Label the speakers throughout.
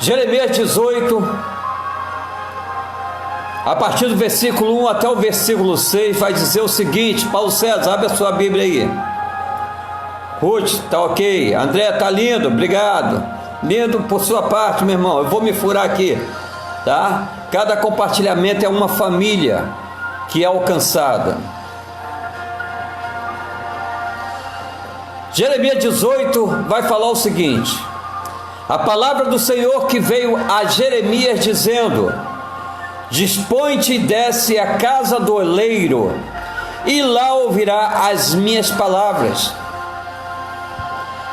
Speaker 1: Jeremias 18, a partir do versículo 1 até o versículo 6, vai dizer o seguinte. Paulo César, abre a sua Bíblia aí. Ruth, tá ok. André, tá lindo, obrigado. Lindo por sua parte, meu irmão. Eu vou me furar aqui, tá? Cada compartilhamento é uma família que é alcançada. Jeremias 18 vai falar o seguinte: a palavra do Senhor que veio a Jeremias dizendo: dispõe-te e desce à casa do oleiro, e lá ouvirá as minhas palavras.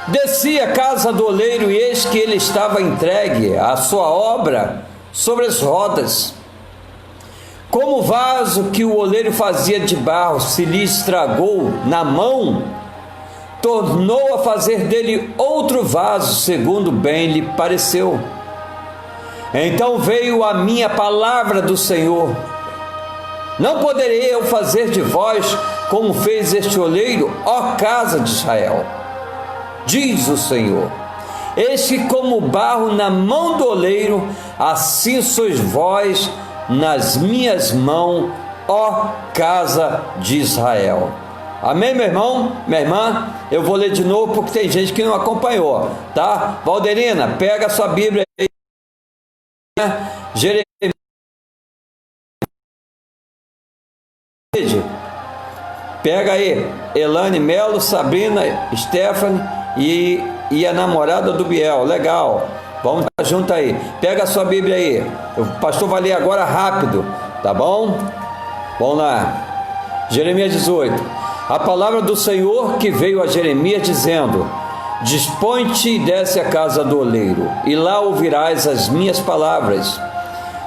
Speaker 1: Desci à casa do oleiro, e eis que ele estava entregue à sua obra sobre as rodas. Como o vaso que o oleiro fazia de barro se lhe estragou na mão, tornou a fazer dele outro vaso, segundo bem lhe pareceu. Então veio a minha palavra do Senhor: não poderei eu fazer de vós como fez este oleiro, ó casa de Israel? Diz o Senhor: eis que como barro na mão do oleiro, assim sois vós nas minhas mãos, ó casa de Israel. Amém, meu irmão, minha irmã? Eu vou ler de novo porque tem gente que não acompanhou, tá? Valderina, pega a sua Bíblia aí. Jeremias, pega aí Elane Melo, Sabrina, Stephanie e a namorada do Biel. Legal, vamos estar junto aí. Pega a sua Bíblia aí, o pastor vai ler agora rápido, tá bom? Vamos lá. Jeremias 18. A palavra do Senhor que veio a Jeremias dizendo: dispõe-te e desce à casa do oleiro, e lá ouvirás as minhas palavras.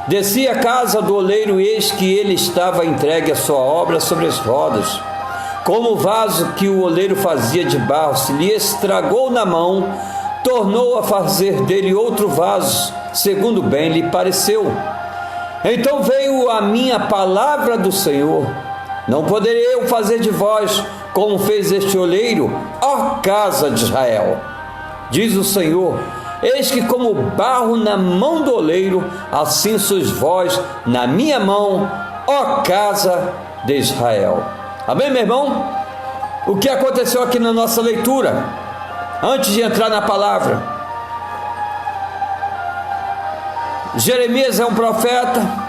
Speaker 1: Desci à casa do oleiro, e eis que ele estava entregue à sua obra sobre as rodas. Como o vaso que o oleiro fazia de barro se lhe estragou na mão, tornou a fazer dele outro vaso, segundo bem lhe pareceu. Então veio a minha palavra do Senhor: não poderei eu fazer de vós como fez este oleiro, ó casa de Israel? Diz o Senhor: eis que como barro na mão do oleiro, assim sois vós na minha mão, ó casa de Israel. Amém, meu irmão? O que aconteceu aqui na nossa leitura, antes de entrar na palavra? Jeremias é um profeta.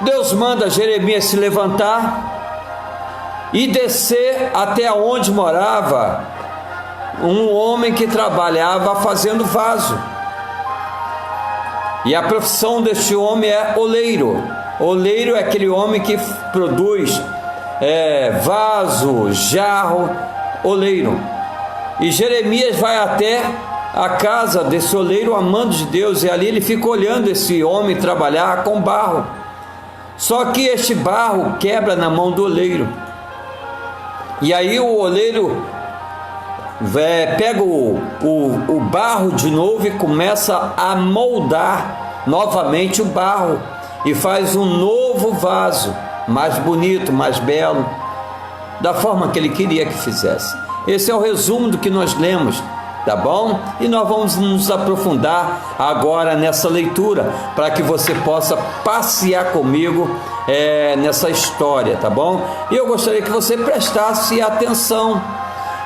Speaker 1: Deus manda Jeremias se levantar e descer até onde morava um homem que trabalhava fazendo vaso. E a profissão deste homem é oleiro. Oleiro é aquele homem que produz vaso, jarro, oleiro. E Jeremias vai até a casa desse oleiro, amando de Deus, e ali ele fica olhando esse homem trabalhar com barro. Só que este barro quebra na mão do oleiro, e aí o oleiro pega o barro de novo e começa a moldar novamente o barro, e faz um novo vaso, mais bonito, mais belo, da forma que ele queria que fizesse. Esse é o resumo do que nós lemos, tá bom? E nós vamos nos aprofundar agora nessa leitura, para que você possa passear comigo nessa história, tá bom? E eu gostaria que você prestasse atenção,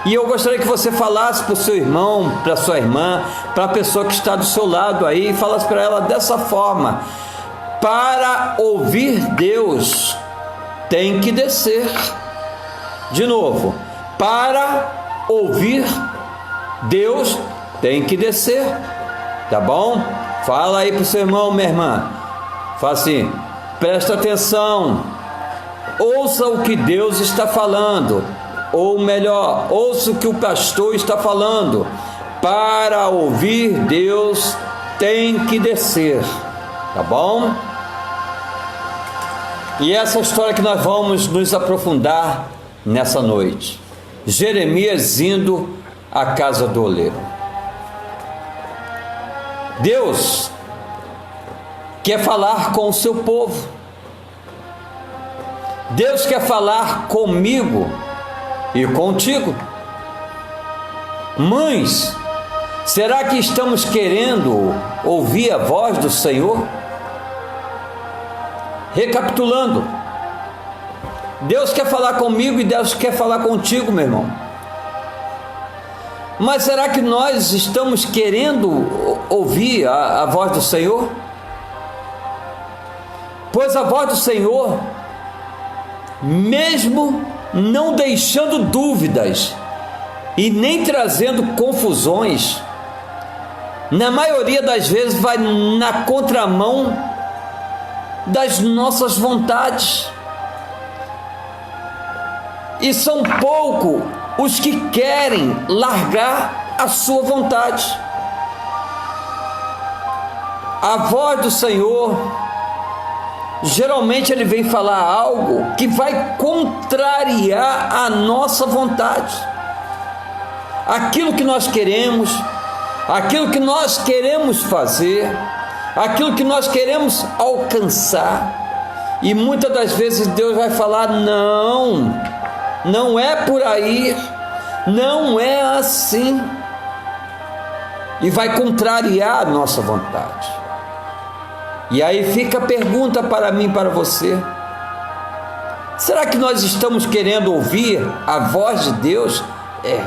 Speaker 1: e eu gostaria que você falasse para o seu irmão, para a sua irmã, para a pessoa que está do seu lado aí, e falasse para ela dessa forma: para ouvir Deus, tem que descer. De novo, para ouvir Deus, tem que descer, tá bom? Fala aí para o seu irmão, minha irmã, fala assim: presta atenção, ouça o que Deus está falando, ou melhor, ouça o que o pastor está falando. Para ouvir Deus, tem que descer, tá bom? E essa história que nós vamos nos aprofundar nessa noite. Jeremias indo à casa do oleiro. Deus quer falar com o seu povo. Deus quer falar comigo e contigo. Mães, Será que estamos querendo ouvir a voz do Senhor? Recapitulando, Deus quer falar comigo e Deus quer falar contigo, meu irmão. Mas será que nós estamos querendo ouvir a voz do Senhor? Pois a voz do Senhor, mesmo não deixando dúvidas e nem trazendo confusões, na maioria das vezes vai na contramão das nossas vontades. E são poucos os que querem largar a sua vontade. A voz do Senhor, geralmente ele vem falar algo que vai contrariar a nossa vontade. Aquilo que nós queremos, aquilo que nós queremos fazer, aquilo que nós queremos alcançar. E muitas das vezes Deus vai falar: não é por aí, não é assim, e vai contrariar a nossa vontade. E aí fica a pergunta para mim e para você: será que nós estamos querendo ouvir a voz de Deus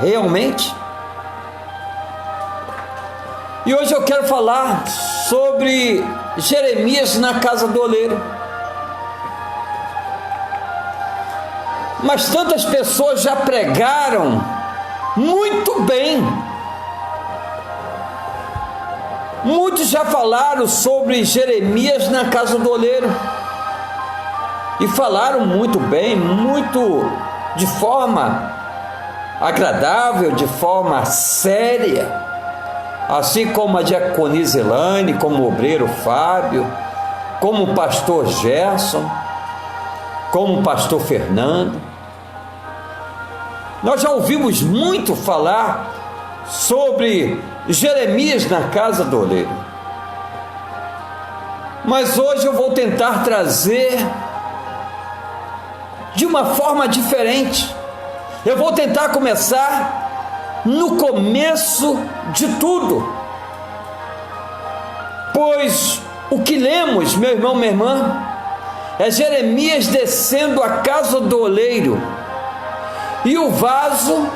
Speaker 1: realmente? E hoje eu quero falar sobre Jeremias na casa do oleiro. Mas tantas pessoas já pregaram muito bem, muitos já falaram sobre Jeremias na casa do oleiro, e falaram muito bem, muito de forma agradável, de forma séria, assim como a diaconisa Elaine, como o obreiro Fábio, como o pastor Gerson, como o pastor Fernando. Nós já ouvimos muito falar sobre Jeremias na casa do oleiro, mas hoje eu vou tentar trazer de uma forma diferente. Eu vou tentar começar no começo de tudo, pois o que lemos, meu irmão, minha irmã, é Jeremias descendo a casa do oleiro, e o vaso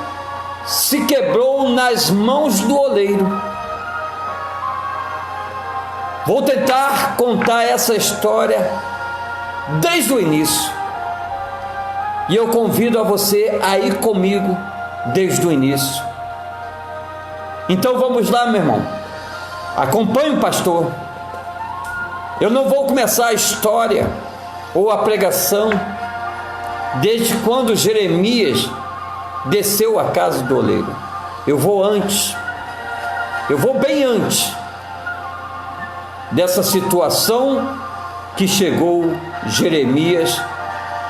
Speaker 1: se quebrou nas mãos do oleiro. Vou tentar contar essa história desde o início, e eu convido a você a ir comigo desde o início. Então vamos lá, meu irmão, acompanhe o pastor. Eu não vou começar a história ou a pregação desde quando Jeremias desceu a casa do oleiro. Eu vou antes, eu vou bem antes dessa situação que chegou Jeremias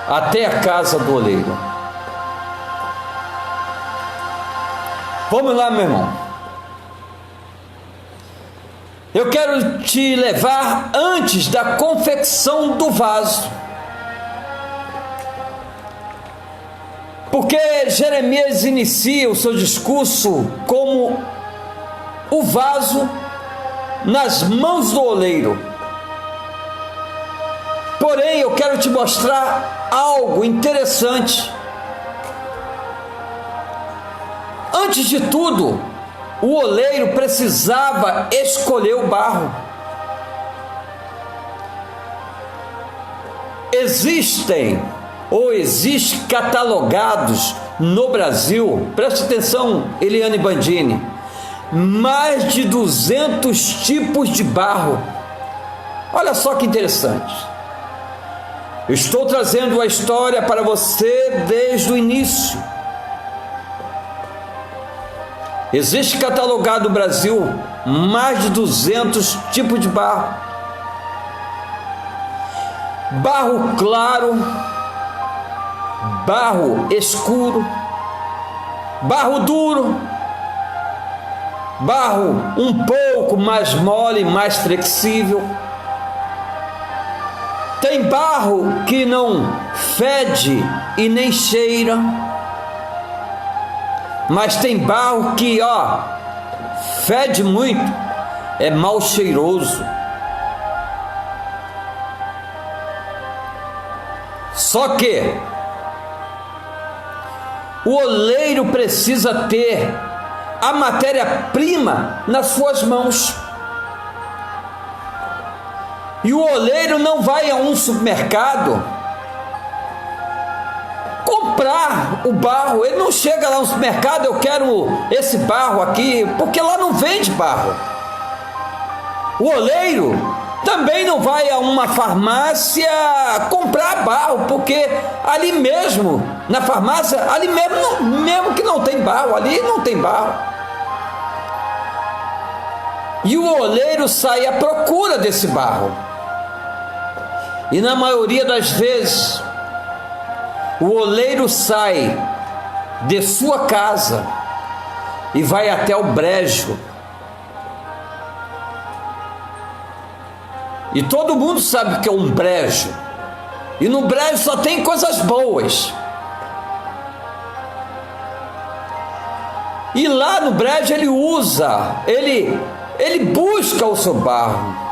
Speaker 1: até a casa do oleiro. Vamos lá, meu irmão. Eu quero te levar antes da confecção do vaso, porque Jeremias inicia o seu discurso como o vaso nas mãos do oleiro. Porém, eu quero te mostrar algo interessante. Antes de tudo, o oleiro precisava escolher o barro. Existe catalogados no Brasil, preste atenção, Eliane Bandini, mais de 200 tipos de barro. Olha só que interessante. Eu estou trazendo a história para você desde o início. Existe catalogado no Brasil mais de 200 tipos de barro. Barro claro, barro escuro, barro duro, barro um pouco mais mole, mais flexível. Tem barro que não fede e nem cheira, mas tem barro que, fede muito, é mal cheiroso. Só que o oleiro precisa ter a matéria-prima nas suas mãos. E o oleiro não vai a um supermercado comprar o barro. Ele não chega lá no supermercado, eu quero esse barro aqui, porque lá não vende barro. O oleiro também não vai a uma farmácia comprar barro, porque ali mesmo, na farmácia, ali mesmo que não tem barro, ali não tem barro. E o oleiro sai à procura desse barro. E na maioria das vezes, o oleiro sai de sua casa e vai até o brejo. E todo mundo sabe o que é um brejo. E no brejo só tem coisas boas. E lá no brejo ele busca o seu barro.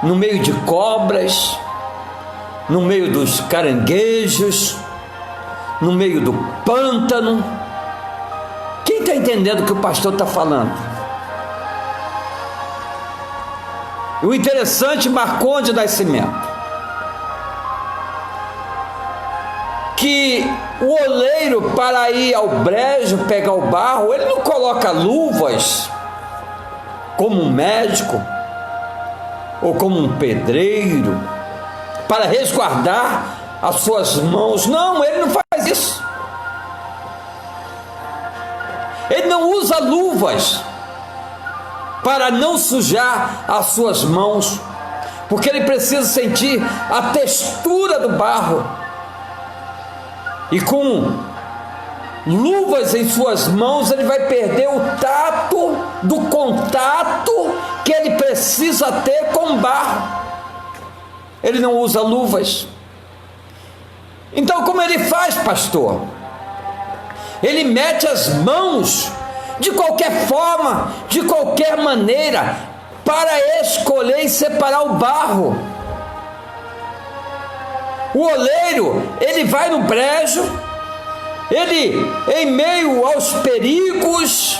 Speaker 1: No meio de cobras, no meio dos caranguejos, no meio do pântano. Quem está entendendo o que o pastor está falando? O interessante, Marcondes Nascimento, que o oleiro, para ir ao brejo pegar o barro, ele não coloca luvas como um médico ou como um pedreiro para resguardar as suas mãos. Não, ele não faz isso. Ele não usa luvas para não sujar as suas mãos, porque ele precisa sentir a textura do barro. E com luvas em suas mãos, ele vai perder o tato do contato que ele precisa ter com o barro. Ele não usa luvas. Então, como ele faz, pastor? Ele mete as mãos de qualquer forma, de qualquer maneira, para escolher e separar o barro. O oleiro, ele vai no brejo, ele, em meio aos perigos,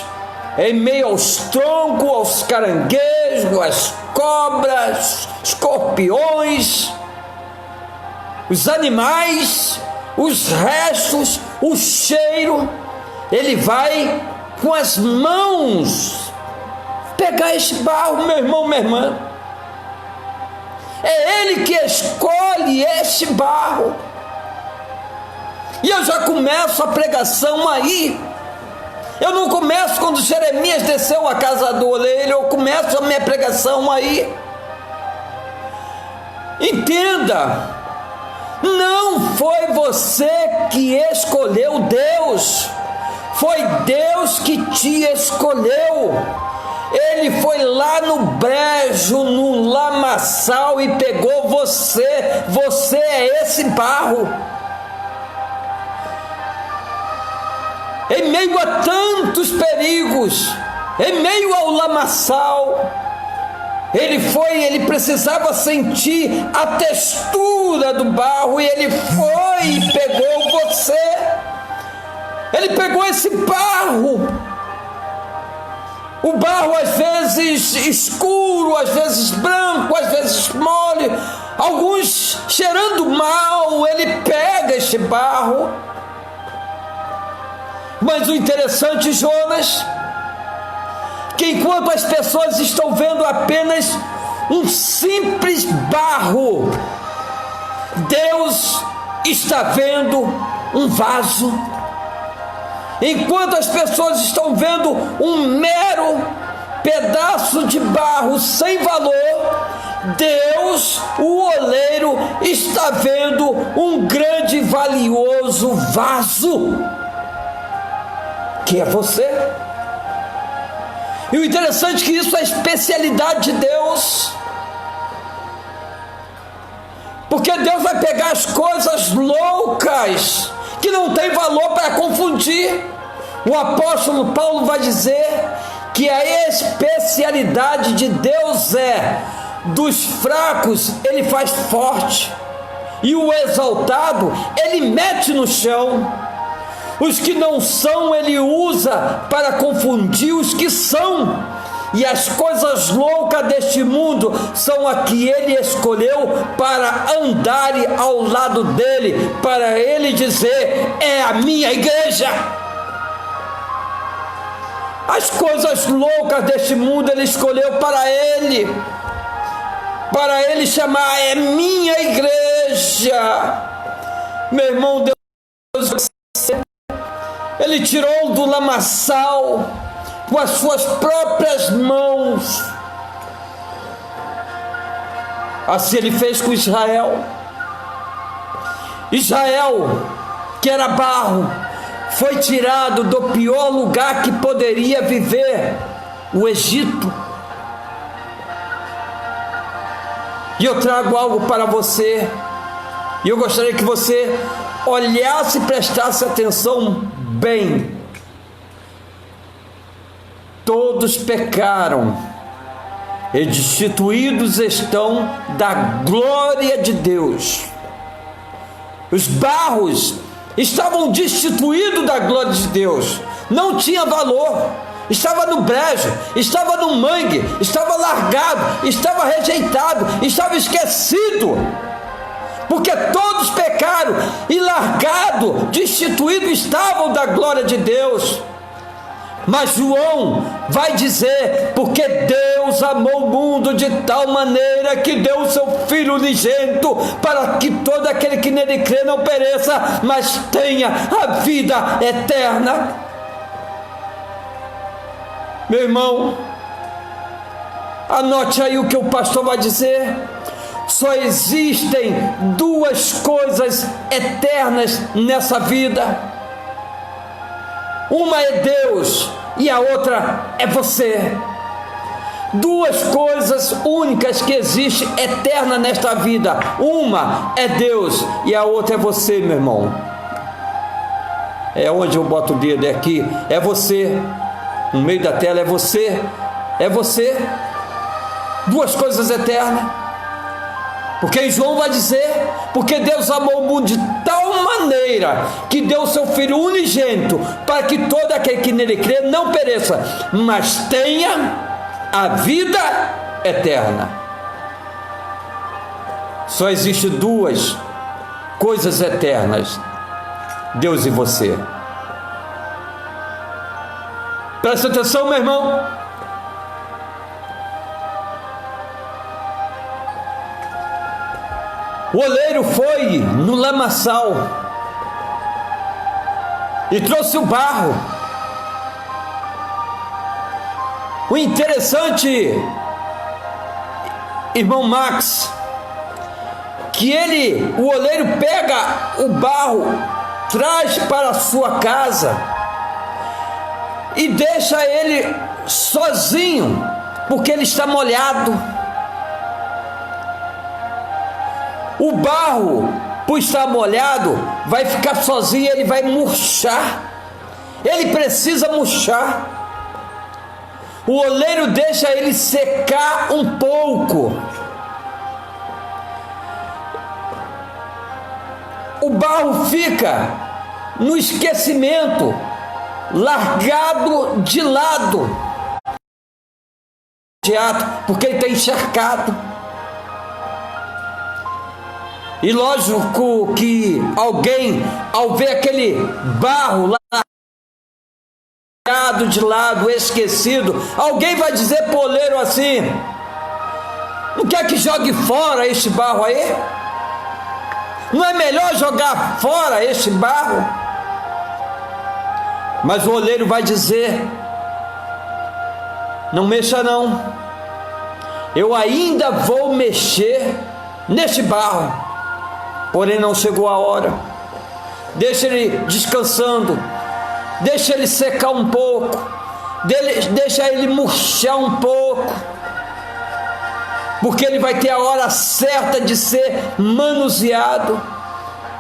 Speaker 1: em meio aos troncos, aos caranguejos, às cobras, escorpiões, os animais, os restos, o cheiro, ele vai com as mãos pegar este barro, meu irmão, minha irmã. É ele que escolhe este barro. E eu já começo a pregação aí. Eu não começo quando Jeremias desceu à casa do oleiro, eu começo a minha pregação aí. Entenda, não foi você que escolheu Deus, foi Deus que te escolheu. Ele foi lá no brejo, no lamaçal e pegou você. Você é esse barro. Em meio a tantos perigos, em meio ao lamaçal, ele precisava sentir a textura do barro, e ele foi e pegou você. Ele pegou esse barro. O barro às vezes escuro, às vezes branco, às vezes mole, alguns cheirando mal. Ele pega este barro. Mas o interessante, Jonas, que enquanto as pessoas estão vendo apenas um simples barro, Deus está vendo um vaso. Enquanto as pessoas estão vendo um mero pedaço de barro sem valor, Deus, o oleiro, está vendo um grande e valioso vaso, que é você. E o interessante é que isso é a especialidade de Deus, porque Deus vai pegar as coisas loucas que não tem valor para confundir. O apóstolo Paulo vai dizer que a especialidade de Deus é: dos fracos ele faz forte, e o exaltado ele mete no chão. Os que não são ele usa para confundir os que são, e as coisas loucas deste mundo são a que ele escolheu para andarem ao lado dele, para ele dizer: é a minha igreja. As coisas loucas deste mundo ele escolheu para ele chamar: é minha igreja. Meu irmão, Deus, ele tirou do lamaçal com as suas próprias mãos. Assim ele fez com Israel. Israel, que era barro, foi tirado do pior lugar que poderia viver, o Egito. E eu trago algo para você, e eu gostaria que você olhasse e prestasse atenção bem. Todos pecaram e destituídos estão da glória de Deus. Os barros estavam destituídos da glória de Deus, não tinha valor, estava no brejo, estava no mangue, estava largado, estava rejeitado, estava esquecido, porque todos pecaram e largado, destituído estavam da glória de Deus. Mas João vai dizer: porque Deus amou o mundo de tal maneira que deu o seu Filho unigênito, para que todo aquele que nele crê não pereça, mas tenha a vida eterna. Meu irmão, anote aí o que o pastor vai dizer. Só existem duas coisas eternas nessa vida. Uma é Deus e a outra é você. Duas coisas únicas que existem eterna nesta vida. Uma é Deus e a outra é você, meu irmão. É onde eu boto o dedo, é aqui. É você. No meio da tela é você. É você. Duas coisas eternas. Porque João vai dizer: porque Deus amou o mundo de tal maneira que deu o seu Filho unigênito, para que todo aquele que nele crê não pereça, mas tenha a vida eterna. Só existem duas coisas eternas: Deus e você. Presta atenção, meu irmão. O oleiro foi no lamaçal e trouxe o barro. O interessante, irmão Max, que o oleiro pega o barro, traz para a sua casa e deixa ele sozinho, porque ele está molhado. O barro, por estar molhado, vai ficar sozinho, ele vai murchar. Ele precisa murchar. O oleiro deixa ele secar um pouco. O barro fica no esquecimento, largado de lado, porque ele está encharcado. E lógico que alguém, ao ver aquele barro largado de lado, esquecido, alguém vai dizer pro oleiro assim: não quer que jogue fora este barro aí? Não é melhor jogar fora este barro? Mas o oleiro vai dizer: não mexa não, eu ainda vou mexer neste barro. Porém não chegou a hora. Deixa ele descansando, deixa ele secar um pouco, deixa ele murchar um pouco, porque ele vai ter a hora certa de ser manuseado.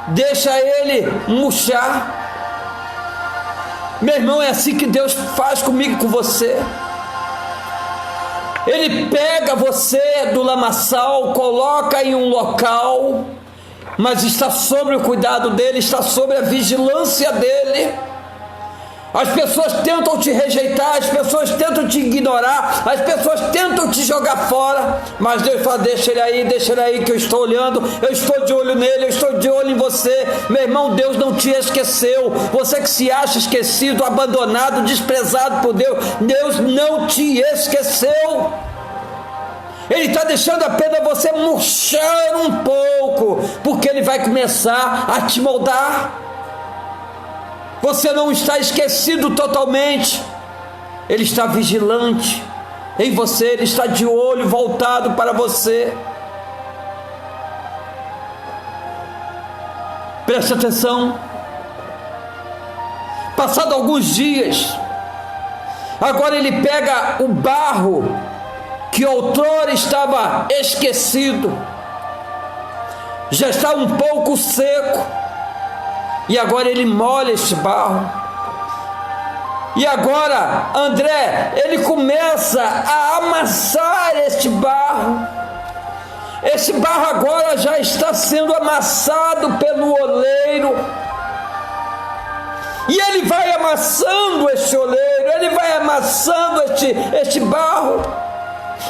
Speaker 1: Deixa ele murchar. Meu irmão, é assim que Deus faz comigo e com você. Ele pega você do lamaçal, coloca em um local, mas está sob o cuidado dele, está sob a vigilância dele. As pessoas tentam te rejeitar, as pessoas tentam te ignorar, as pessoas tentam te jogar fora, mas Deus fala: deixa ele aí que eu estou olhando, eu estou de olho nele, eu estou de olho em você. Meu irmão, Deus não te esqueceu. Você que se acha esquecido, abandonado, desprezado por Deus, Deus não te esqueceu. Ele está deixando apenas você murchar um pouco, porque Ele vai começar a te moldar. Você não está esquecido totalmente. Ele está vigilante em você, Ele está de olho voltado para você. Preste atenção. Passado alguns dias, agora Ele pega o barro que outrora estava esquecido, já está um pouco seco, e agora Ele molha este barro. E agora, André, Ele começa a amassar este barro. Este barro agora já está sendo amassado pelo oleiro, e Ele vai amassando este oleiro, Ele vai amassando este barro,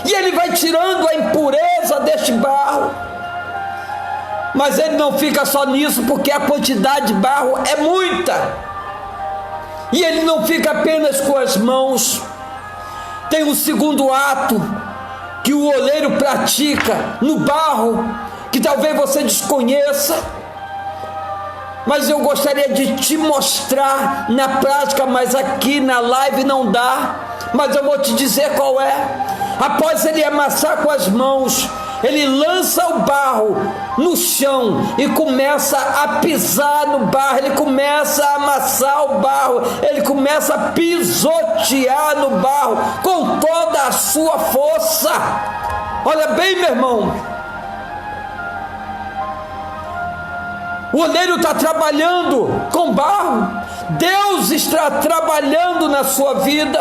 Speaker 1: e Ele vai tirando a impureza deste barro. Mas Ele não fica só nisso, porque a quantidade de barro é muita, e Ele não fica apenas com as mãos. Tem um segundo ato que o oleiro pratica no barro, que talvez você desconheça, mas eu gostaria de te mostrar na prática, mas aqui na live não dá, mas eu vou te dizer qual é. Após ele amassar com as mãos, ele lança o barro no chão e começa a pisar no barro, ele começa a amassar o barro, ele começa a pisotear no barro com toda a sua força. Olha bem, meu irmão, o oleiro está trabalhando com barro, Deus está trabalhando na sua vida,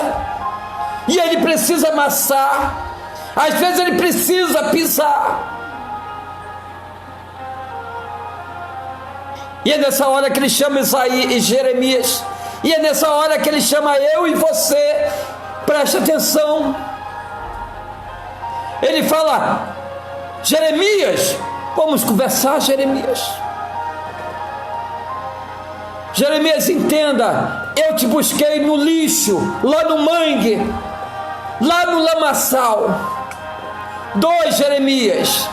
Speaker 1: e Ele precisa amassar. Às vezes Ele precisa pisar, e é nessa hora que Ele chama Isaías e Jeremias, e é nessa hora que Ele chama eu e você. Preste atenção. Ele fala: Jeremias, vamos conversar, Jeremias. Jeremias, entenda, eu te busquei no lixo, lá no mangue, lá no lamaçal. 2, Jeremias,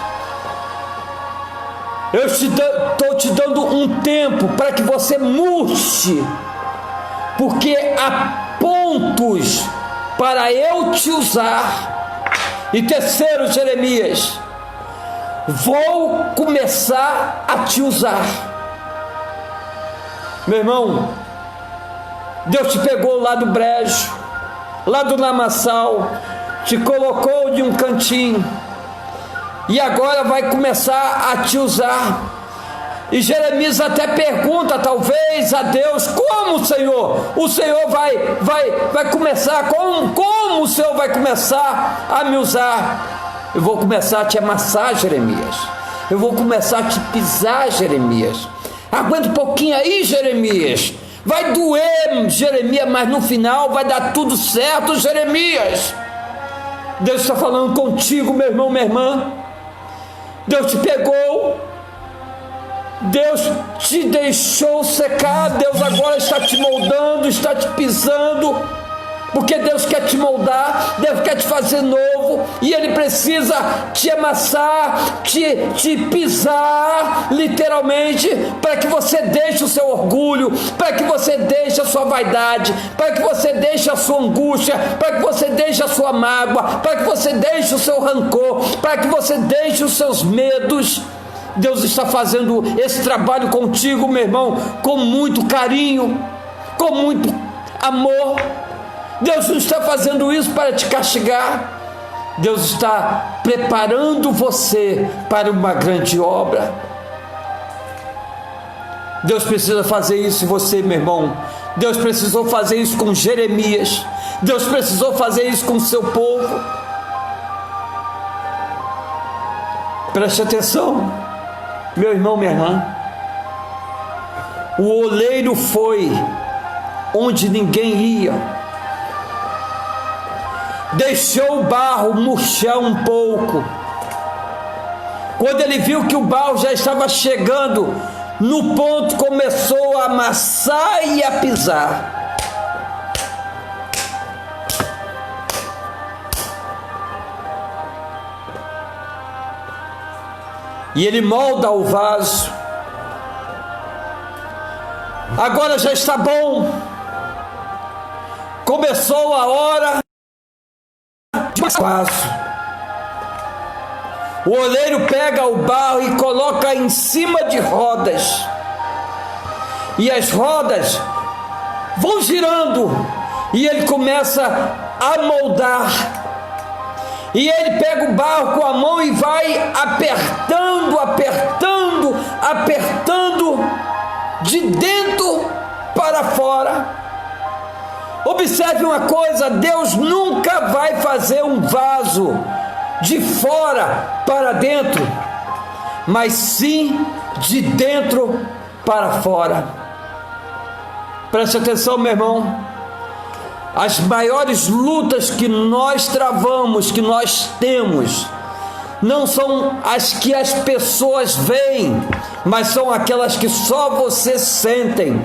Speaker 1: eu estou te dando um tempo para que você murche, porque há pontos para eu te usar. E 3, Jeremias, vou começar a te usar. Meu irmão, Deus te pegou lá do brejo, lá do lamaçal, te colocou de um cantinho, e agora vai começar a te usar. E Jeremias até pergunta talvez a Deus: como, Senhor? O Senhor vai começar, como o Senhor vai começar a me usar? Eu vou começar a te amassar, Jeremias, eu vou começar a te pisar, Jeremias. Aguenta um pouquinho aí, Jeremias, vai doer, Jeremias, mas no final vai dar tudo certo, Jeremias. Deus está falando contigo, meu irmão, minha irmã. Deus te pegou, Deus te deixou secar, Deus agora está te moldando, está te pisando, porque Deus quer te moldar, Deus quer te fazer novo, e Ele precisa te amassar, te pisar, literalmente, para que você deixe o seu orgulho, para que você deixe a sua vaidade, para que você deixe a sua angústia, para que você deixe a sua mágoa, para que você deixe o seu rancor, para que você deixe os seus medos. Deus está fazendo esse trabalho contigo, meu irmão, com muito carinho, com muito amor. Deus não está fazendo isso para te castigar. Deus está preparando você para uma grande obra. Deus precisa fazer isso em você, meu irmão. Deus precisou fazer isso com Jeremias. Deus precisou fazer isso com o seu povo. Preste atenção, meu irmão, minha irmã. O oleiro foi onde ninguém ia, deixou o barro murchar um pouco. Quando ele viu que o barro já estava chegando no ponto, começou a amassar e a pisar. E ele molda o vaso. Agora já está bom. Começou a hora de vaso. O oleiro pega o barro e coloca em cima de rodas. E as rodas vão girando. E ele começa a moldar. E ele pega o barro com a mão e vai apertando, apertando, apertando de dentro para fora. Observe uma coisa: Deus nunca vai fazer um vaso de fora para dentro, mas sim de dentro para fora. Preste atenção, meu irmão. As maiores lutas que nós travamos, que nós temos, não são as que as pessoas veem, mas são aquelas que só você sentem.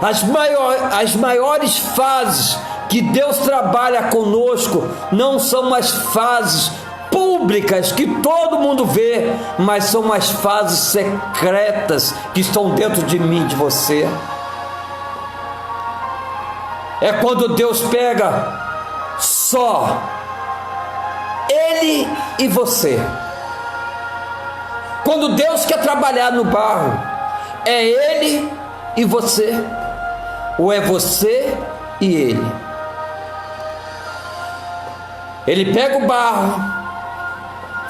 Speaker 1: As maiores fases que Deus trabalha conosco não são as fases públicas que todo mundo vê, mas são as fases secretas que estão dentro de mim, de você. É quando Deus pega só Ele e você. Quando Deus quer trabalhar no barro, é Ele e você, ou é você e Ele? Ele pega o barro,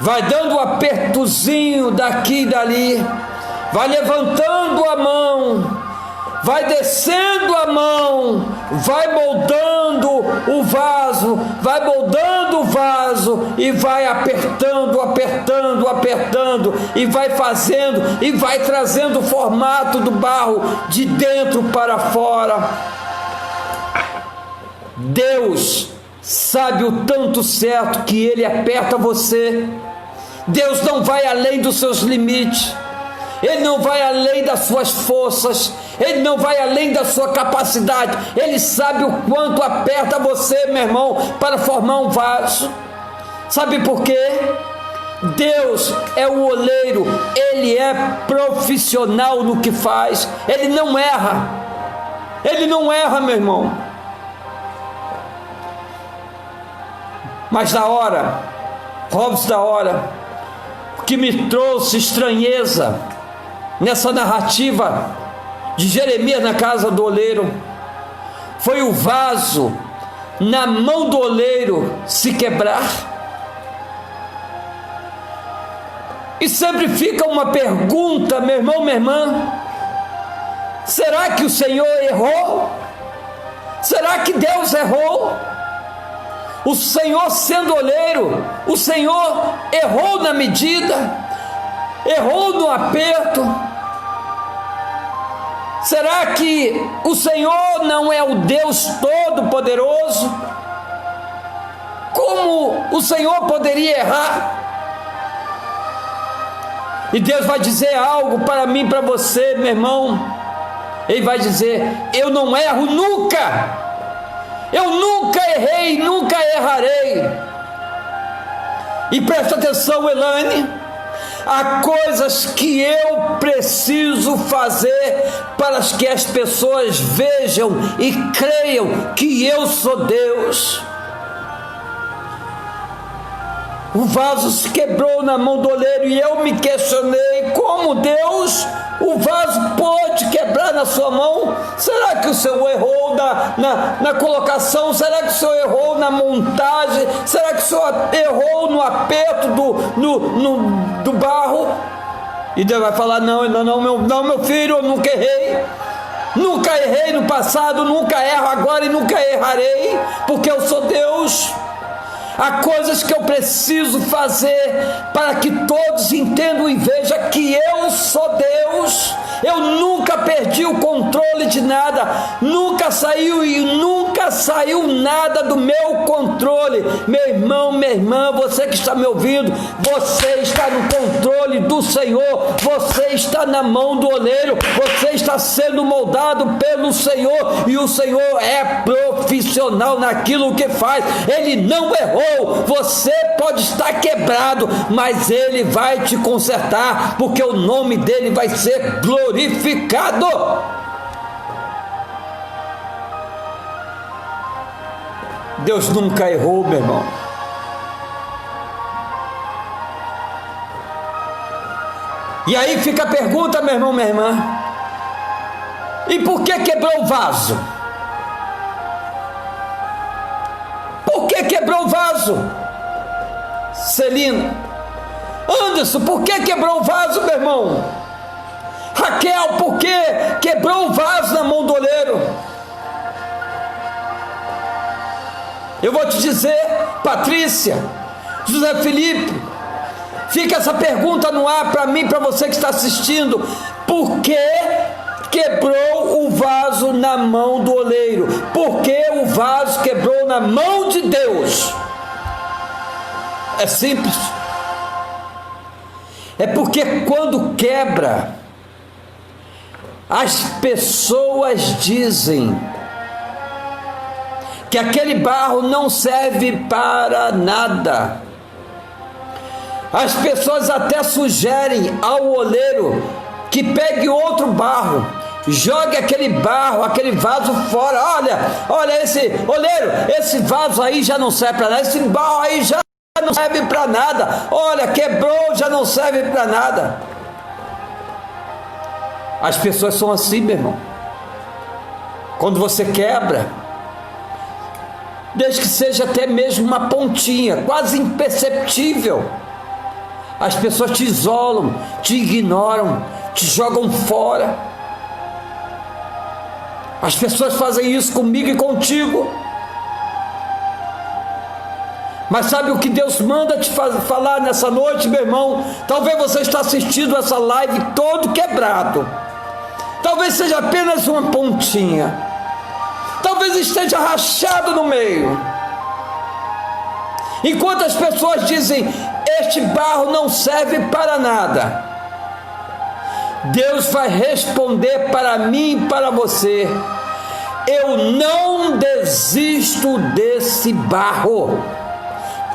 Speaker 1: vai dando um apertozinho daqui e dali, vai levantando a mão, vai descendo a mão, vai moldando o vaso, vai moldando o vaso e vai apertando, apertando, apertando, e vai fazendo e vai trazendo o formato do barro de dentro para fora. Deus sabe o tanto certo que Ele aperta você. Deus não vai além dos seus limites. Ele não vai além das suas forças, Ele não vai além da sua capacidade. Ele sabe o quanto aperta você, meu irmão, para formar um vaso. Sabe por quê? Deus é o oleiro, Ele é profissional no que faz. Ele não erra. Ele não erra, meu irmão. Mas na hora, Robson, da hora que me trouxe estranheza nessa narrativa de Jeremias na casa do oleiro, foi o vaso na mão do oleiro se quebrar. E sempre fica uma pergunta, meu irmão, minha irmã: será que o Senhor errou? Será que Deus errou? O Senhor, sendo oleiro, o Senhor errou na medida, errou no aperto. Será que o Senhor não é o Deus Todo-Poderoso? Como o Senhor poderia errar? E Deus vai dizer algo para mim, para você, meu irmão. Ele vai dizer: eu não erro nunca. Eu nunca errei, nunca errarei. E presta atenção, Elaine, há coisas que eu preciso fazer para que as pessoas vejam e creiam que eu sou Deus. O vaso se quebrou na mão do oleiro e eu me questionei: como Deus, o vaso pode quebrar na sua mão? Será que o Senhor errou na colocação? Será que o Senhor errou na montagem? Será que o Senhor errou no aperto do barro? E Deus vai falar: não, meu filho, eu nunca errei. Nunca errei no passado, nunca erro agora e nunca errarei, porque eu sou Deus. Há coisas que eu preciso fazer para que todos entendam e vejam que eu sou Deus. Eu nunca perdi o controle de nada, nunca saiu nada do meu controle. Meu irmão, minha irmã, você que está me ouvindo, você está no controle do Senhor, você está na mão do oleiro, você está sendo moldado pelo Senhor, e o Senhor é profissional naquilo que faz. Ele não errou. Você pode estar quebrado, mas Ele vai te consertar, porque o nome dele vai ser glorificado. Deus nunca errou, meu irmão. E aí fica a pergunta, meu irmão, minha irmã: e por que quebrou o vaso? Por que quebrou o vaso? Celina, Anderson, por que quebrou o vaso, meu irmão? Raquel, por que quebrou o vaso na mão do oleiro? Eu vou te dizer, Patrícia, José Felipe, fica essa pergunta no ar para mim, para você que está assistindo: por que quebrou o vaso na mão do oleiro? Por que o vaso quebrou na mão de Deus? É simples. É porque quando quebra, as pessoas dizem que aquele barro não serve para nada. As pessoas até sugerem ao oleiro que pegue outro barro, jogue aquele barro, aquele vaso fora. Olha esse oleiro, esse vaso aí já não serve para nada, esse barro aí já não serve para nada. Olha, quebrou, já não serve para nada. As pessoas são assim, meu irmão. Quando você quebra, desde que seja até mesmo uma pontinha, quase imperceptível, as pessoas te isolam, te ignoram, te jogam fora. As pessoas fazem isso comigo e contigo. Mas sabe o que Deus manda te falar nessa noite, meu irmão? Talvez você está assistindo essa live todo quebrado. Talvez seja apenas uma pontinha. Talvez esteja rachado no meio. Enquanto as pessoas dizem: este barro não serve para nada, Deus vai responder para mim e para você: eu não desisto desse barro.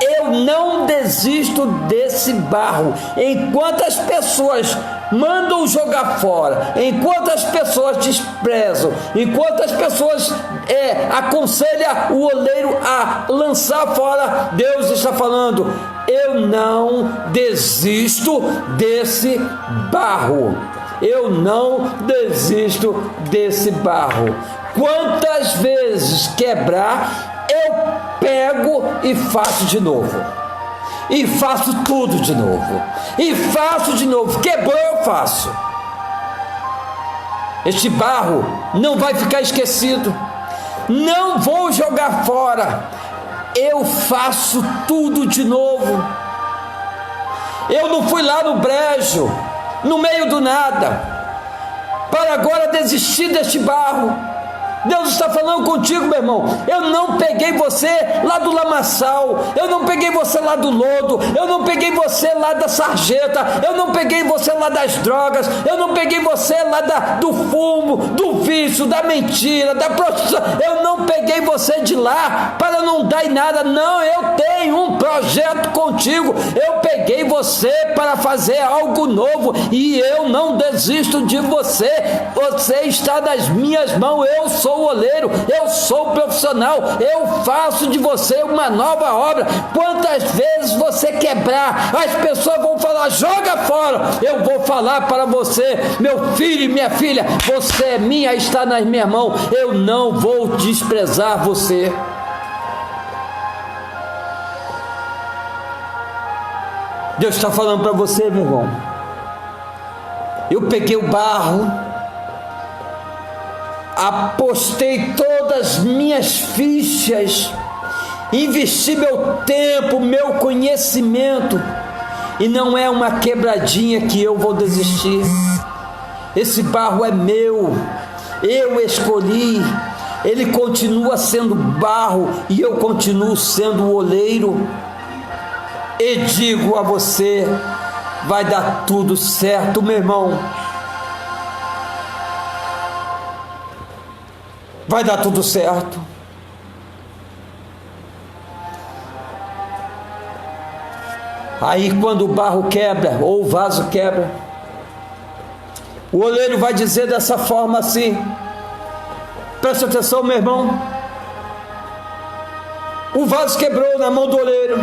Speaker 1: Eu não desisto desse barro. Enquanto as pessoas mandam jogar fora, enquanto as pessoas desprezam, enquanto as pessoas aconselham o oleiro a lançar fora, Deus está falando: eu não desisto desse barro. Eu não desisto desse barro. Quantas vezes quebrar, eu pego e faço de novo, e faço tudo de novo, e faço de novo. Quebrou, eu faço. Este barro não vai ficar esquecido, não vou jogar fora, eu faço tudo de novo. Eu não fui lá no brejo, no meio do nada, para agora desistir deste barro. Deus está falando contigo, meu irmão: eu não peguei você lá do lamaçal, eu não peguei você lá do lodo, eu não peguei você lá da sarjeta, eu não peguei você lá das drogas, eu não peguei você lá do fumo, do vício, da mentira, da prostituição. Eu não peguei você de lá para não dar em nada. Não, eu tenho um projeto contigo. Eu peguei você para fazer algo novo, e eu não desisto de você. Você está nas minhas mãos. Eu sou o oleiro, eu sou o profissional, eu faço de você uma nova obra. Quantas vezes você quebrar, as pessoas vão falar: joga fora. Eu vou falar para você: meu filho e minha filha, você é minha, está nas minhas mãos. Eu não vou desprezar você. Deus está falando para você, meu irmão: eu peguei o barro, apostei todas as minhas fichas investi meu tempo, meu conhecimento, e não é uma quebradinha que eu vou desistir. Esse barro é meu, eu escolhi, ele continua sendo barro e eu continuo sendo o oleiro. E digo a você, vai dar tudo certo, meu irmão. Vai dar tudo certo. Aí quando o barro quebra, ou o vaso quebra, o oleiro vai dizer dessa forma assim, presta atenção, meu irmão, o vaso quebrou na mão do oleiro,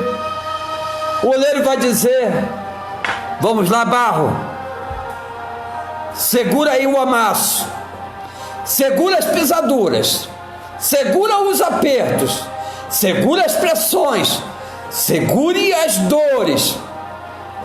Speaker 1: o oleiro vai dizer, vamos lá, barro, segura aí o amasso, segura as pisaduras, segura os apertos, segura as pressões, segure as dores,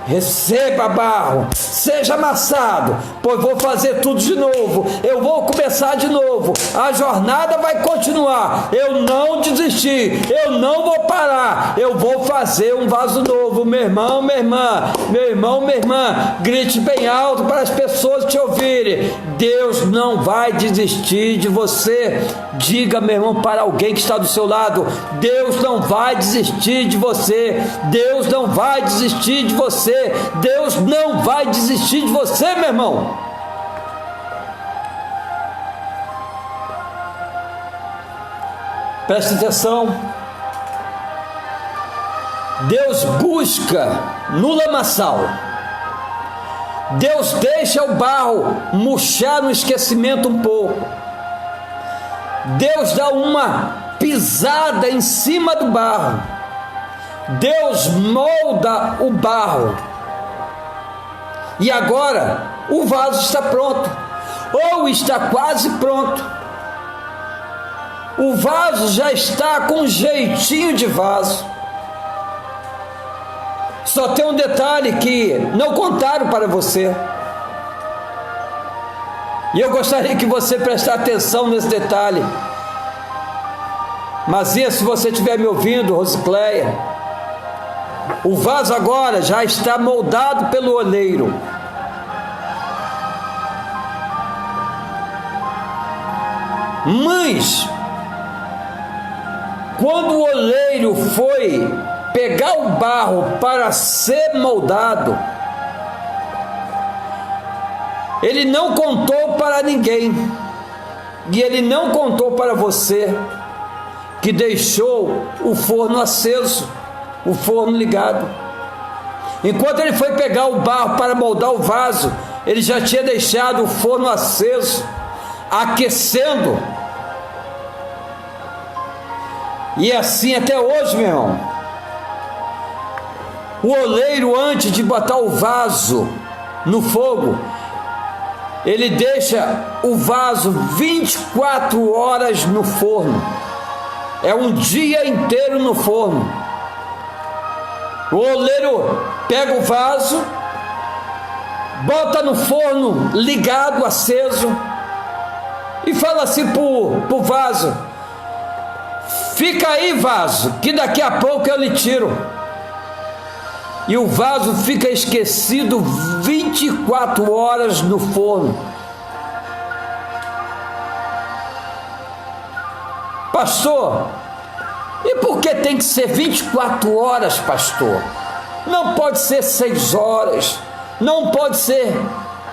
Speaker 1: receba, barro, seja amassado, pois vou fazer tudo de novo, eu vou começar de novo, a jornada vai continuar, eu não desisti, eu não vou parar, eu vou fazer um vaso novo. Meu irmão, minha irmã, meu irmão, minha irmã, grite bem alto para as pessoas te ouvirem, Deus não vai desistir de você. Diga, meu irmão, para alguém que está do seu lado, Deus não vai desistir de você, Deus não vai desistir de você, Deus não vai desistir de você, meu irmão. Preste atenção. Deus busca no lamaçal, Deus deixa o barro murchar no esquecimento um pouco, Deus dá uma pisada em cima do barro, Deus molda o barro, e agora o vaso está pronto, ou está quase pronto. O vaso já está com jeitinho de vaso. Só tem um detalhe que não contaram para você, e eu gostaria que você prestasse atenção nesse detalhe. Mazia, se você estiver me ouvindo, Rosicléia, o vaso agora já está moldado pelo oleiro. Mas quando o oleiro foi pegar o barro para ser moldado, ele não contou para ninguém, e ele não contou para você, que deixou o forno aceso, o forno ligado. Enquanto ele foi pegar o barro para moldar o vaso, ele já tinha deixado o forno aceso, aquecendo. E assim até hoje, meu irmão, o oleiro, antes de botar o vaso no fogo, ele deixa o vaso 24 horas no forno. É um dia inteiro no forno. O oleiro pega o vaso, bota no forno ligado, aceso, e fala assim pro vaso: fica aí, vaso, que daqui a pouco eu lhe tiro. E o vaso fica esquecido 24 horas no forno. Pastor, e por que tem que ser 24 horas, pastor? Não pode ser 6 horas, não pode ser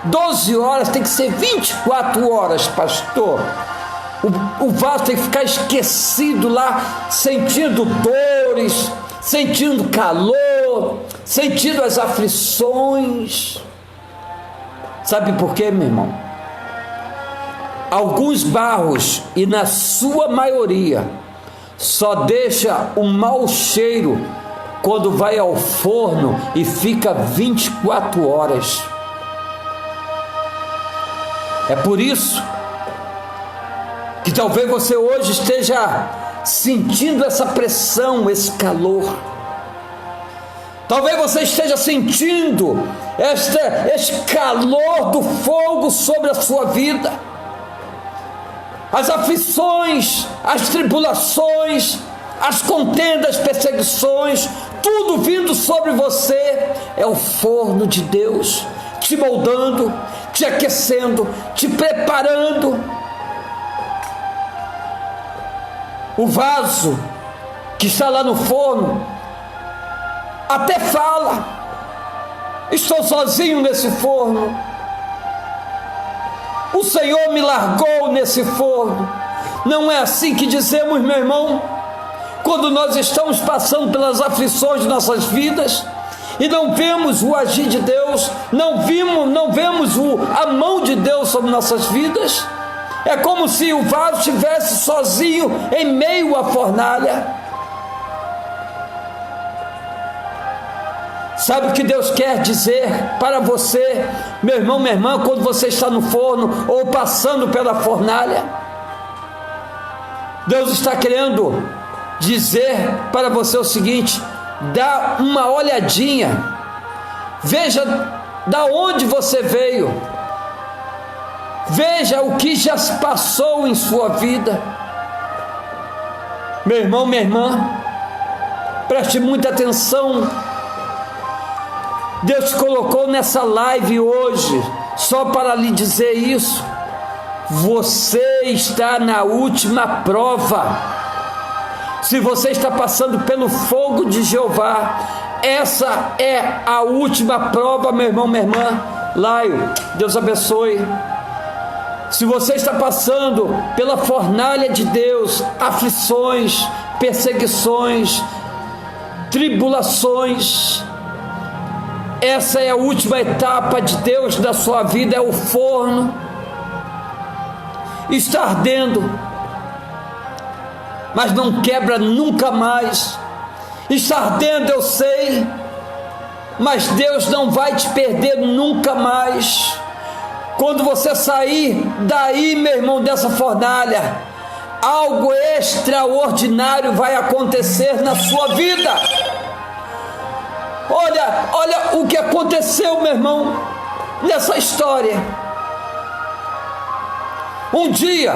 Speaker 1: 12 horas, tem que ser 24 horas, pastor. O vaso tem que ficar esquecido lá, sentindo dores, sentindo calor, sentindo as aflições. Sabe por quê, meu irmão? Alguns barros, e na sua maioria, só deixa um mau cheiro quando vai ao forno e fica 24 horas. É por isso que talvez você hoje esteja sentindo essa pressão, esse calor. Talvez você esteja sentindo este calor do fogo sobre a sua vida. As aflições, as tribulações, as contendas, perseguições, tudo vindo sobre você, é o forno de Deus, te moldando, te aquecendo, te preparando. O vaso que está lá no forno até fala: estou sozinho nesse forno, o Senhor me largou nesse forno. Não é assim que dizemos, meu irmão, quando nós estamos passando pelas aflições de nossas vidas e não vemos o agir de Deus, não vemos a mão de Deus sobre nossas vidas. É como se o vaso estivesse sozinho em meio à fornalha. Sabe o que Deus quer dizer para você, meu irmão, minha irmã, quando você está no forno ou passando pela fornalha? Deus está querendo dizer para você o seguinte: dá uma olhadinha, veja da onde você veio, veja o que já se passou em sua vida. Meu irmão, minha irmã, preste muita atenção. Deus te colocou nessa live hoje só para lhe dizer isso: você está na última prova. Se você está passando pelo fogo de Jeová, essa é a última prova, meu irmão, minha irmã. Laio, Deus abençoe. Se você está passando pela fornalha de Deus, aflições, perseguições, tribulações, essa é a última etapa de Deus da sua vida, é o forno. Está ardendo, mas não quebra nunca mais. Está ardendo, eu sei, mas Deus não vai te perder nunca mais. Quando você sair daí, meu irmão, dessa fornalha, algo extraordinário vai acontecer na sua vida. Olha o que aconteceu, meu irmão, nessa história. Um dia,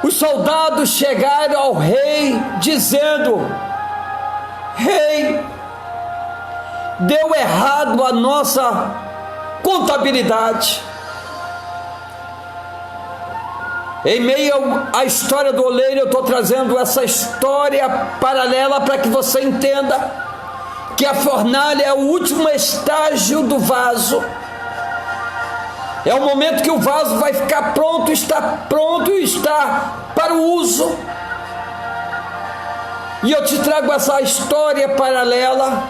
Speaker 1: os soldados chegaram ao rei dizendo: rei, deu errado a nossa contabilidade. Em meio à história do oleiro, eu estou trazendo essa história paralela para que você entenda que a fornalha é o último estágio do vaso. É o momento que o vaso vai ficar pronto, está para o uso. E eu te trago essa história paralela.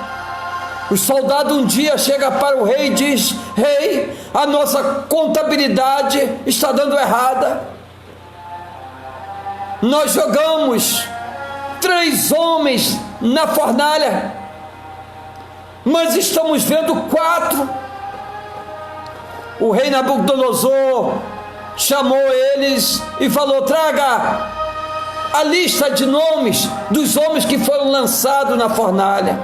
Speaker 1: O soldado um dia chega para o rei e diz: rei, a nossa contabilidade está dando errada. Nós jogamos 3 homens na fornalha, mas estamos vendo 4. O rei Nabucodonosor chamou eles e falou: traga a lista de nomes dos homens que foram lançados na fornalha.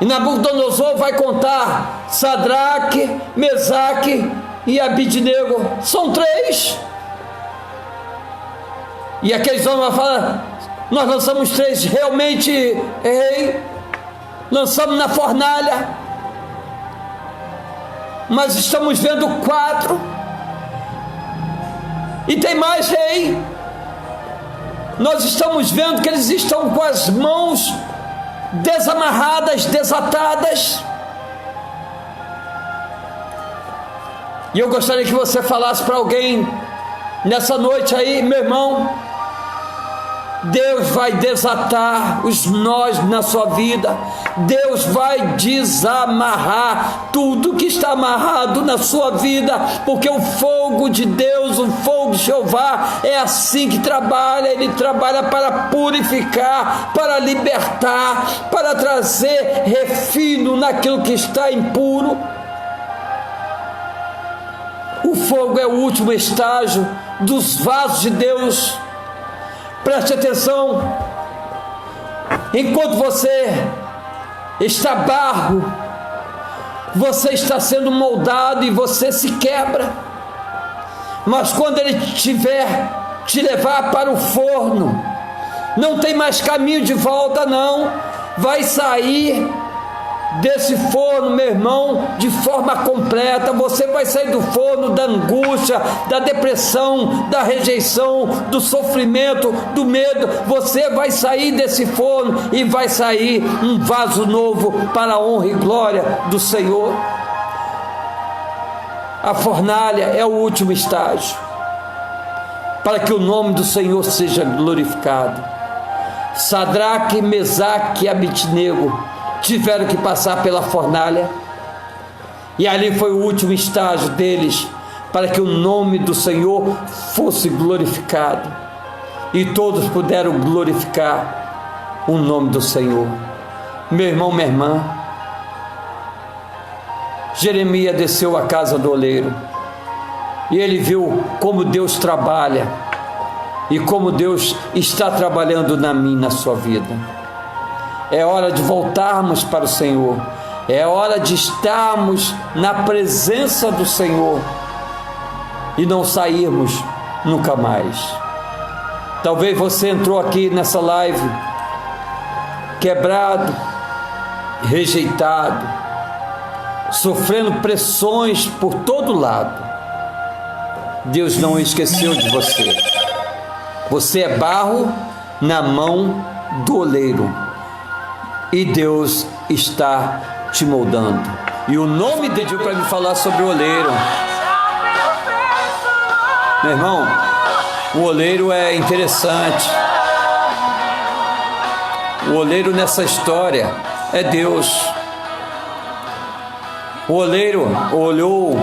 Speaker 1: E Nabucodonosor vai contar Sadraque, Mesaque e Abidnego. São 3. E aqueles homens falam: nós lançamos 3, realmente, rei, lançamos na fornalha, mas estamos vendo 4. E tem mais, rei. Nós estamos vendo que eles estão com as mãos desamarradas, desatadas. E eu gostaria que você falasse para alguém nessa noite aí: meu irmão, Deus vai desatar os nós na sua vida. Deus vai desamarrar tudo que está amarrado na sua vida, porque o fogo de Deus, o fogo de Jeová, é assim que trabalha. Ele trabalha para purificar, para libertar, para trazer refino naquilo que está impuro. O fogo é o último estágio dos vasos de Deus. Preste atenção: enquanto você está barro, você está sendo moldado e você se quebra, mas quando ele estiver te levar para o forno. Não tem mais caminho de volta, não. Vai sair desse forno, meu irmão, de forma completa. Você vai sair do forno da angústia, da depressão, da rejeição, do sofrimento, do medo. Você vai sair desse forno e vai sair um vaso novo para a honra e glória do Senhor. A fornalha é o último estágio, para que o nome do Senhor seja glorificado. Sadraque, Mesaque e Abednego tiveram que passar pela fornalha, e ali foi o último estágio deles, para que o nome do Senhor fosse glorificado, e todos puderam glorificar o nome do Senhor. Meu irmão, minha irmã, Jeremias desceu à casa do oleiro, e ele viu como Deus trabalha, e como Deus está trabalhando na minha e na sua vida. É hora de voltarmos para o Senhor, é hora de estarmos na presença do Senhor, e não sairmos nunca mais. Talvez você entrou aqui nessa live, quebrado, rejeitado, sofrendo pressões por todo lado. Deus não esqueceu de você. Você é barro na mão do oleiro, e Deus está te moldando. E o nome de Deus para me falar sobre o oleiro. Meu irmão, o oleiro é interessante. O oleiro nessa história é Deus. O oleiro olhou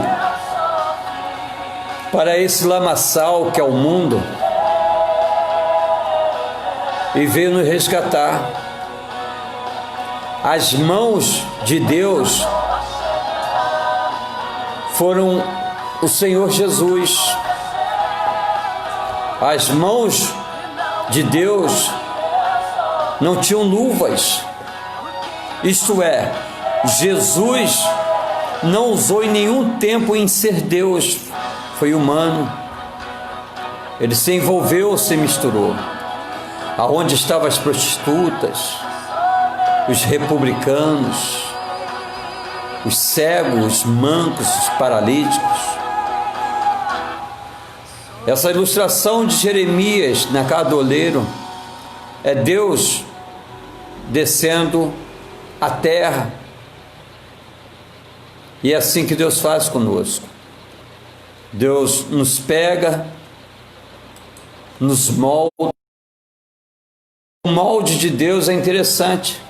Speaker 1: para esse lamaçal que é o mundo e veio nos resgatar. As mãos de Deus foram o Senhor Jesus. As mãos de Deus não tinham luvas. Isto é, Jesus não usou em nenhum tempo em ser Deus, foi humano. Ele se envolveu, se misturou. Aonde estavam as prostitutas, os republicanos, os cegos, os mancos, os paralíticos. Essa ilustração de Jeremias na casa do oleiro é Deus descendo à terra. E é assim que Deus faz conosco. Deus nos pega, nos molda. O molde de Deus é interessante,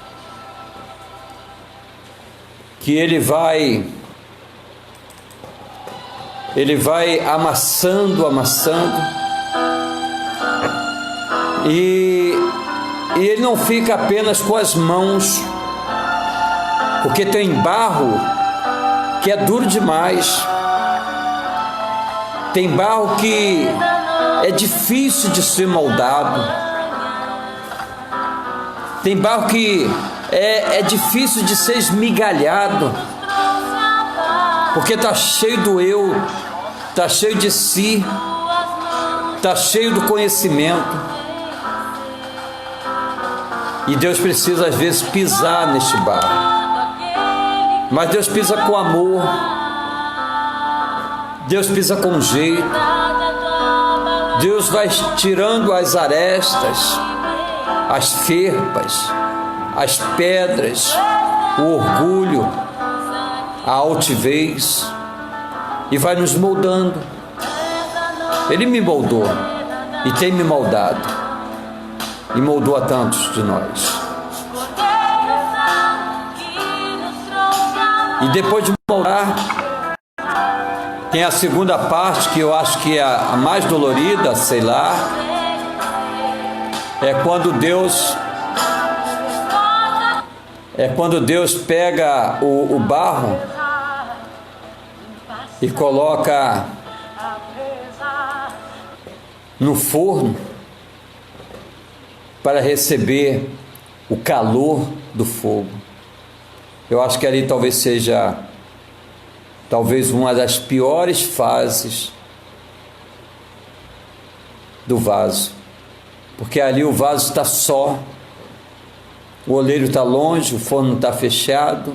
Speaker 1: que ele vai amassando, e ele não fica apenas com as mãos, porque tem barro que é duro demais, tem barro que é difícil de ser moldado, tem barro que é difícil de ser esmigalhado, porque está cheio do eu, está cheio de si, está cheio do conhecimento, e Deus precisa às vezes pisar neste barro, mas Deus pisa com amor, Deus pisa com jeito, Deus vai tirando as arestas, as ferpas, as pedras, o orgulho, a altivez, e vai nos moldando. Ele me moldou e tem me moldado, e moldou a tantos de nós. E depois de moldar, tem a segunda parte, que eu acho que é a mais dolorida, sei lá, é quando Deus pega o barro e coloca no forno para receber o calor do fogo. Eu acho que ali talvez seja uma das piores fases do vaso, porque ali o vaso está só, o oleiro está longe, o forno está fechado,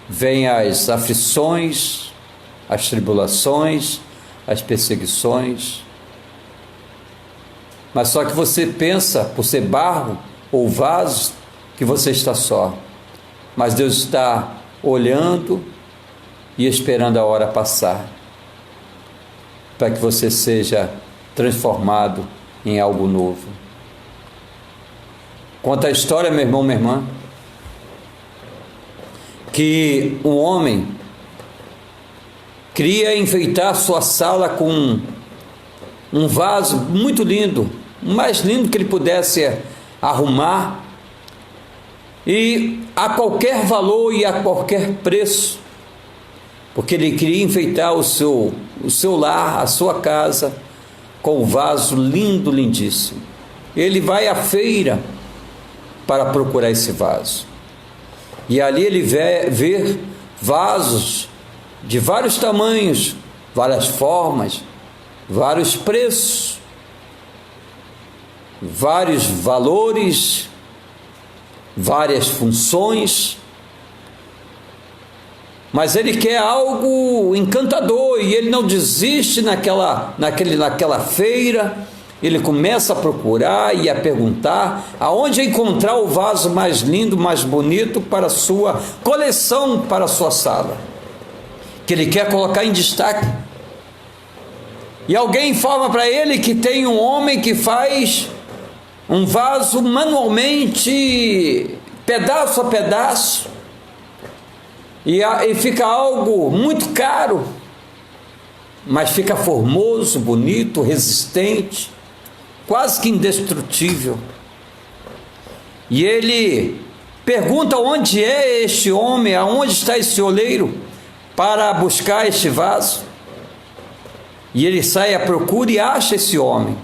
Speaker 1: vêm as aflições, as tribulações, as perseguições, mas só que você pensa, por ser barro ou vaso, que você está só, mas Deus está olhando e esperando a hora passar, para que você seja transformado em algo novo. Conta a história, meu irmão, minha irmã, que um homem queria enfeitar sua sala com um vaso muito lindo, o mais lindo que ele pudesse arrumar, e a qualquer valor e a qualquer preço, porque ele queria enfeitar o seu lar, a sua casa, com um vaso lindo, lindíssimo. Ele vai à feira para procurar esse vaso, e ali ele vê vasos de vários tamanhos, várias formas, vários preços, vários valores, várias funções, mas ele quer algo encantador e ele não desiste naquela feira. Ele começa a procurar e a perguntar aonde encontrar o vaso mais lindo, mais bonito para a sua coleção, para a sua sala, que ele quer colocar em destaque. E alguém informa para ele que tem um homem que faz um vaso manualmente, pedaço a pedaço, e fica algo muito caro, mas fica formoso, bonito, resistente, quase que indestrutível. E ele pergunta onde é este homem, aonde está esse oleiro, para buscar este vaso. E ele sai à procura e acha esse homem.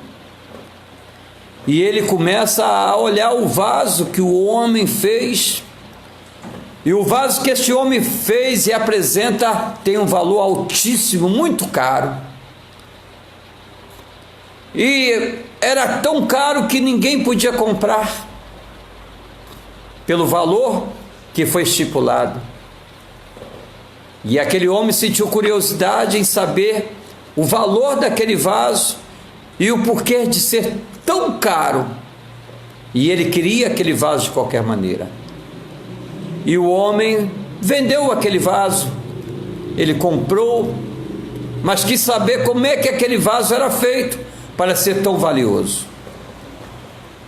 Speaker 1: E ele começa a olhar o vaso que o homem fez. E o vaso que este homem fez e apresenta tem um valor altíssimo, muito caro. E era tão caro que ninguém podia comprar, pelo valor que foi estipulado. E aquele homem sentiu curiosidade em saber o valor daquele vaso e o porquê de ser tão caro. E ele queria aquele vaso de qualquer maneira. E o homem vendeu aquele vaso, ele comprou, mas quis saber como é que aquele vaso era feito para ser tão valioso.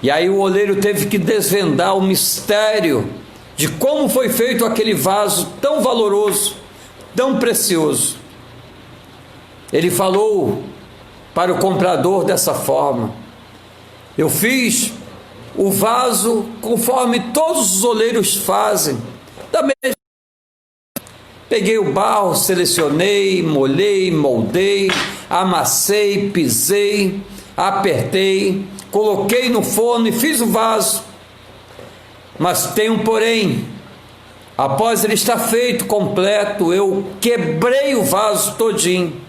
Speaker 1: E aí o oleiro teve que desvendar o mistério de como foi feito aquele vaso tão valoroso, tão precioso. Ele falou para o comprador dessa forma: eu fiz o vaso conforme todos os oleiros fazem, da mesma. Peguei o barro, selecionei, molhei, moldei, amassei, pisei, apertei, coloquei no forno e fiz o vaso. Mas tem um porém: após ele estar feito completo, eu quebrei o vaso todinho.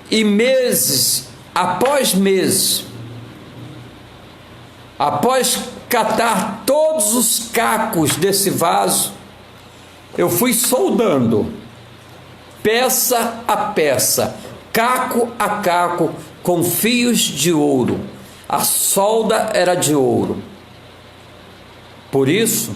Speaker 1: E meses, após catar todos os cacos desse vaso, eu fui soldando, peça a peça, caco a caco, com fios de ouro. A solda era de ouro. Por isso,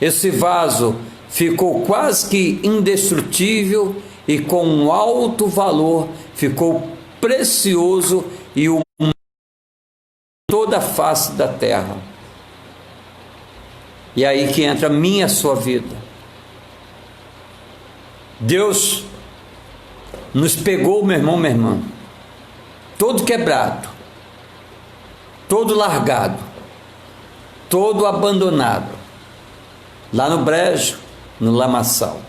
Speaker 1: esse vaso ficou quase que indestrutível e com um alto valor, ficou precioso e toda a face da terra. E aí que entra a minha, a sua vida. Deus nos pegou, meu irmão, minha irmã, todo quebrado, todo largado, todo abandonado, lá no brejo, no lamaçal.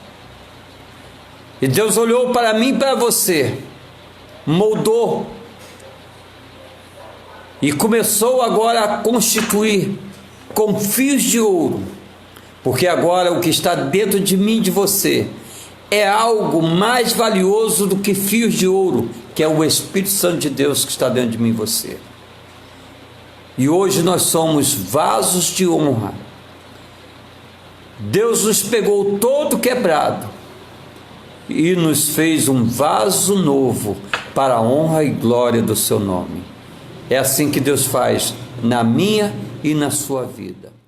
Speaker 1: E Deus olhou para mim e para você, moldou, e começou agora a constituir com fios de ouro, porque agora o que está dentro de mim e de você é algo mais valioso do que fios de ouro, que é o Espírito Santo de Deus que está dentro de mim e você. E hoje nós somos vasos de honra. Deus nos pegou todo quebrado e nos fez um vaso novo para a honra e glória do seu nome. É assim que Deus faz na minha e na sua vida.